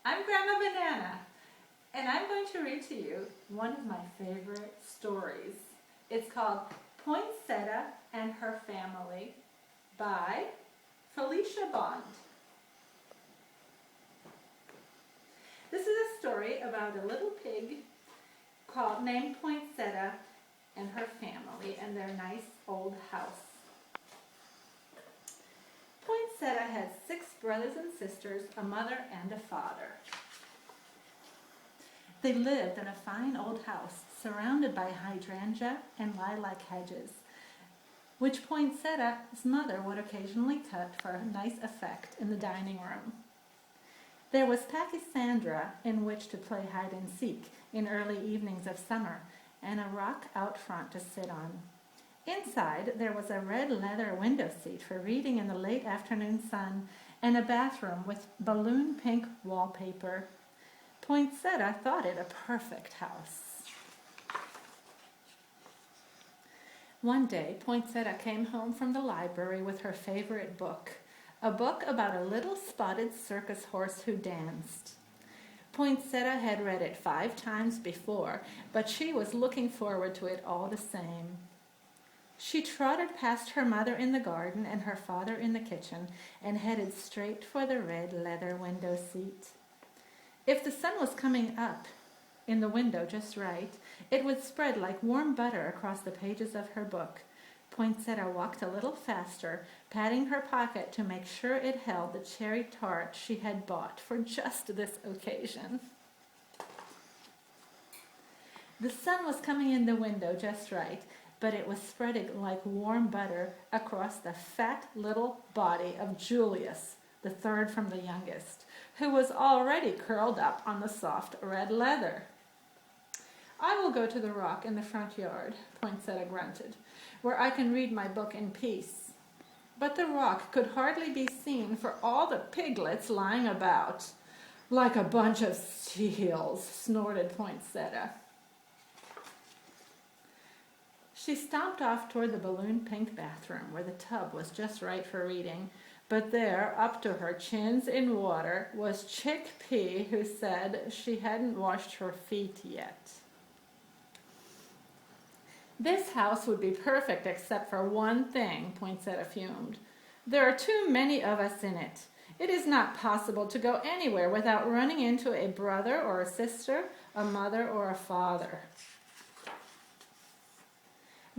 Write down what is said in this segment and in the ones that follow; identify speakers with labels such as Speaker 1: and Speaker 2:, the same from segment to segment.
Speaker 1: I'm Grandma Banana, and I'm going to read to you one of my favorite stories. It's called Poinsettia and Her Family by Felicia Bond. This is a story about a little pig named Poinsettia and her family and their nice old house. Poinsettia had 6 brothers and sisters, a mother and a father. They lived in a fine old house surrounded by hydrangea and lilac hedges, which Poinsettia's mother would occasionally cut for a nice effect in the dining room. There was Pachysandra in which to play hide and seek in early evenings of summer, and a rock out front to sit on. Inside, there was a red leather window seat for reading in the late afternoon sun, and a bathroom with balloon pink wallpaper. Poinsettia thought it a perfect house. One day, Poinsettia came home from the library with her favorite book, a book about a little spotted circus horse who danced. Poinsettia had read it 5 times before, but she was looking forward to it all the same. She trotted past her mother in the garden and her father in the kitchen and headed straight for the red leather window seat. If the sun was coming up in the window just right, it would spread like warm butter across the pages of her book. Poinsettia walked a little faster, patting her pocket to make sure it held the cherry tart she had bought for just this occasion. The sun was coming in the window just right, but it was spreading like warm butter across the fat little body of Julius, the third from the youngest, who was already curled up on the soft red leather. "I will go to the rock in the front yard," Poinsettia grunted, "where I can read my book in peace." But the rock could hardly be seen for all the piglets lying about. "Like a bunch of seals," snorted Poinsettia. She stomped off toward the balloon-pink bathroom, where the tub was just right for reading. But there, up to her chins in water, was Chickpea, who said she hadn't washed her feet yet. "This house would be perfect except for one thing," Poinsettia fumed. "There are too many of us in it. It is not possible to go anywhere without running into a brother or a sister, a mother or a father."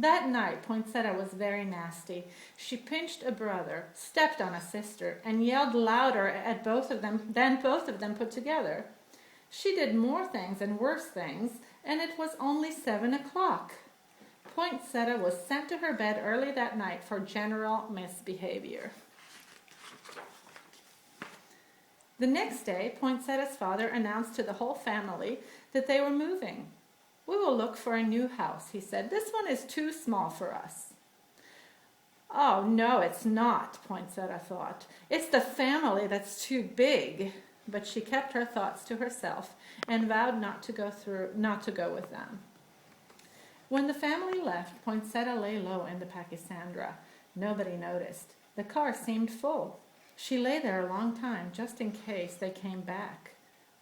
Speaker 1: That night, Poinsettia was very nasty. She pinched a brother, stepped on a sister, and yelled louder at both of them than both of them put together. She did more things and worse things, and it was only 7 o'clock. Poinsettia was sent to her bed early that night for general misbehavior. The next day, Poinsettia's father announced to the whole family that they were moving. "We will look for a new house," he said. "This one is too small for us." "Oh, no, it's not," Poinsettia thought. "It's the family that's too big." But she kept her thoughts to herself and vowed not to go with them. When the family left, Poinsettia lay low in the Pachysandra. Nobody noticed. The car seemed full. She lay there a long time, just in case they came back.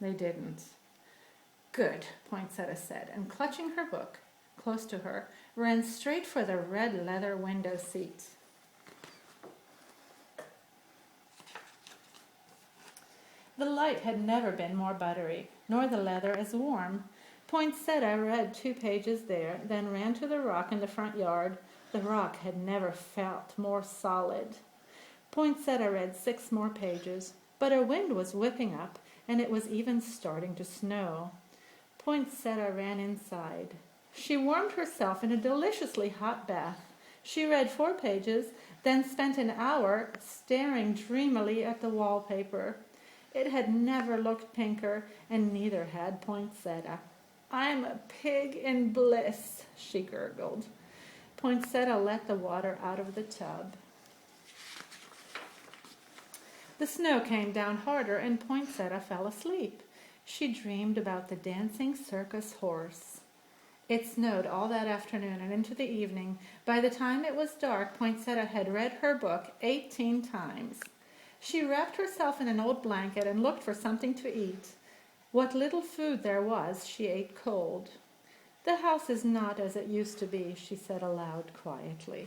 Speaker 1: They didn't. "Good," Poinsettia said, and clutching her book close to her, ran straight for the red leather window seat. The light had never been more buttery, nor the leather as warm. Poinsettia read 2 pages there, then ran to the rock in the front yard. The rock had never felt more solid. Poinsettia read 6 more pages, but a wind was whipping up, and it was even starting to snow. Poinsettia ran inside. She warmed herself in a deliciously hot bath. She read 4 pages, then spent an hour staring dreamily at the wallpaper. It had never looked pinker, and neither had Poinsettia. "I'm a pig in bliss," she gurgled. Poinsettia let the water out of the tub. The snow came down harder, and Poinsettia fell asleep. She dreamed about the dancing circus horse. It snowed all that afternoon and into the evening. By the time it was dark, Poinsettia had read her book 18 times. She wrapped herself in an old blanket and looked for something to eat. What little food there was, she ate cold. The house is not as it used to be, she said aloud quietly.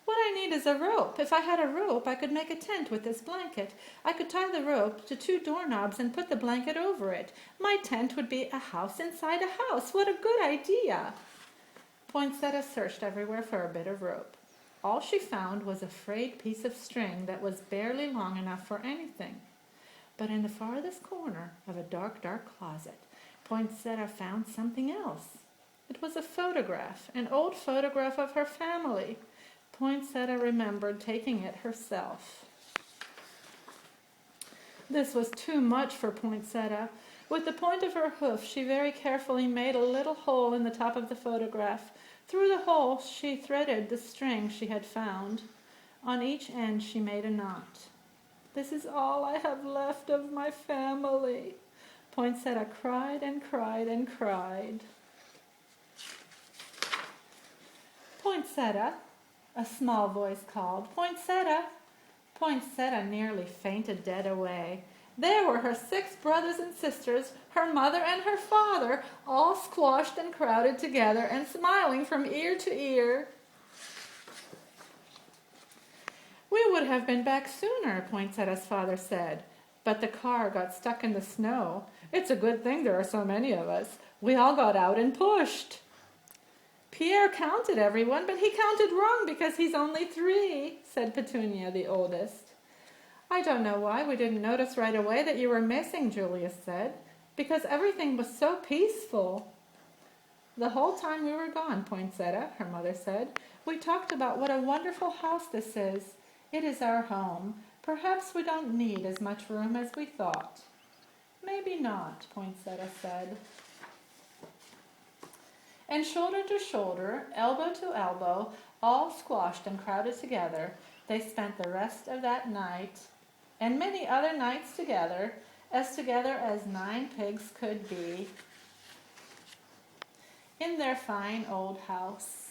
Speaker 1: What I need is a rope. If I had a rope, I could make a tent with this blanket. I could tie the rope to 2 doorknobs and put the blanket over it. My tent would be a house inside a house. What a good idea! Poinsettia searched everywhere for a bit of rope. All she found was a frayed piece of string that was barely long enough for anything. But in the farthest corner of a dark, dark closet, Poinsettia found something else. It was a photograph, an old photograph of her family. Poinsettia remembered taking it herself. This was too much for Poinsettia. With the point of her hoof, she very carefully made a little hole in the top of the photograph. Through the hole, she threaded the string she had found. On each end, she made a knot. This is all I have left of my family. Poinsettia cried and cried and cried. Poinsettia, a small voice called. Poinsettia. Poinsettia nearly fainted dead away. There were her 6 brothers and sisters, her mother and her father, all squashed and crowded together and smiling from ear to ear. We would have been back sooner, Poinsettia's father said, but the car got stuck in the snow. It's a good thing there are so many of us. We all got out and pushed. Pierre counted everyone, but he counted wrong because he's only 3, said Petunia, the oldest. I don't know why we didn't notice right away that you were missing, Julius said, because everything was so peaceful. The whole time we were gone, Poinsettia, her mother said, we talked about what a wonderful house this is. It is our home. Perhaps we don't need as much room as we thought. Maybe not, Poinsettia said. And shoulder to shoulder, elbow to elbow, all squashed and crowded together, they spent the rest of that night and many other nights together as 9 pigs could be, in their fine old house.